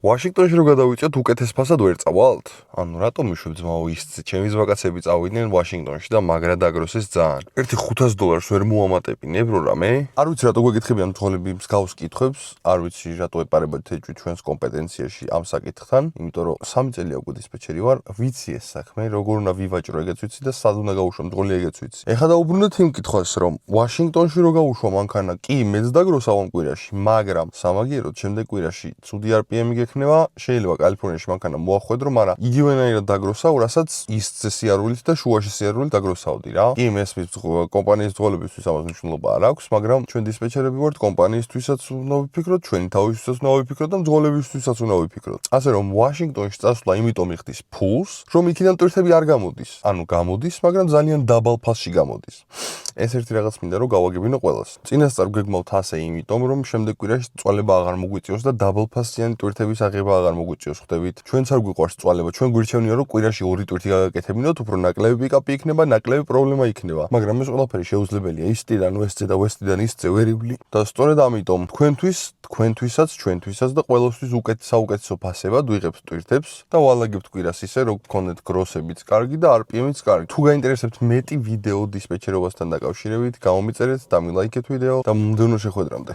ვაშინგტონში რო გადავიწევთ, უკეთეს ფასად ვერ წავალთ? ანუ რატომ მიშვებ ძმაო ის ჩემი ვაკაცები წავიდნენ ვაშინგტონში და მაგრა დაგროსეს ძალიან. ერთი $500 ვერ მოამატებინებ რო რამე? არ ვიცი რატო გვეკითხებიან მძღოლები მსგავს კითხვებს, არ ვიცი რატო ეპარებათ ეჭვი ჩვენს კომპეტენციაში ამ საკითხთან, იმიტომ რომ 3 წელი აგვი დისპეჩერი ვარ, ვიცი ეს საქმე, როგორ უნდა ვივაჭრო ეგეც ვიცი და სად უნდა გავუშვა მძღოლი ეგეც ვიცი. ეხლა დაუბრუნდეთ იმ კითხვას, რომ ვაშინგტონში რო გავუშვა მანქანა, კი მეც დაგროსავ ამ კვირაში, მაგრამ სამაგიეროდ შემდეგ კვირაში ცუდი RPM-ი გექნება, შეიძლება კალიფორნიაში მანქანა მოახვედრო, მაგრამ იგივენაირად დაგროსავ, რასაც ისце სიარულით და შუაში სიარულით დაგროსავდი რა. კი მესმის კომპანიის მძღოლებისთვის ამას მნიშვნელობა არ აქვს, მაგრამ ჩვენ დისპეჩერები ვართ, კომპანიისთვისაც უნდა ვიფიქროთ, ჩვენი თავისთვისაც უნდა ვიფიქროთ და მძღოლებისთვისაც უნდა ვიფიქროთ. ასე რომ ვაშინგტონში წასვლა იმიტომ იხდის ფულს, რომ იქიდან ტვირთები არ გამოდის. ანუ გამოდის, მაგრამ ძალიან დაბალ ფასში გამოდის. ეს ერთი რაღაც მინდა რომ გავაგებინო ყველას. წინასწარ გეგმავთ ასე იმიტომ, რომ შემდეგ კვირაში წვალება აღარ მოგვიწევს და დაბალ ფასიანი ტვირთების აღება აღარ მოგვიწევს, ხვდებით? ჩვენც არ გვიყვარს წვალება, ჩვენ გვირჩევნია რომ კვირაში 2 ტვირთი გაგაკეთებინოთ, უფრო ნაკლები პიკაპი იქნება, ნაკლები პრობლემა იქნება. მაგრამ ეს ყველაფერი შეუძლებელია ისწრიდან ვესწრე და ვესწრიდან ისწრე ვერ ივლი და სწორედ ამიტომ თქვენთვისაც, ჩვენთვისაც და ყველასთვის საუკეთესო ფასებად ვიღებთ ტვირთებს და ვალაგებთ კვირას ისე, რომ გქონდეთ გროსებიც კარგი და RPM-იც კარგი. თუ გაინტერესებთ მეტი ვიდეო დისპეჩერობასთან დაკავშირებით, გამომიწერეთ, დამილაიქეთ ვიდეო და მომდევნო შეხვედრამდე.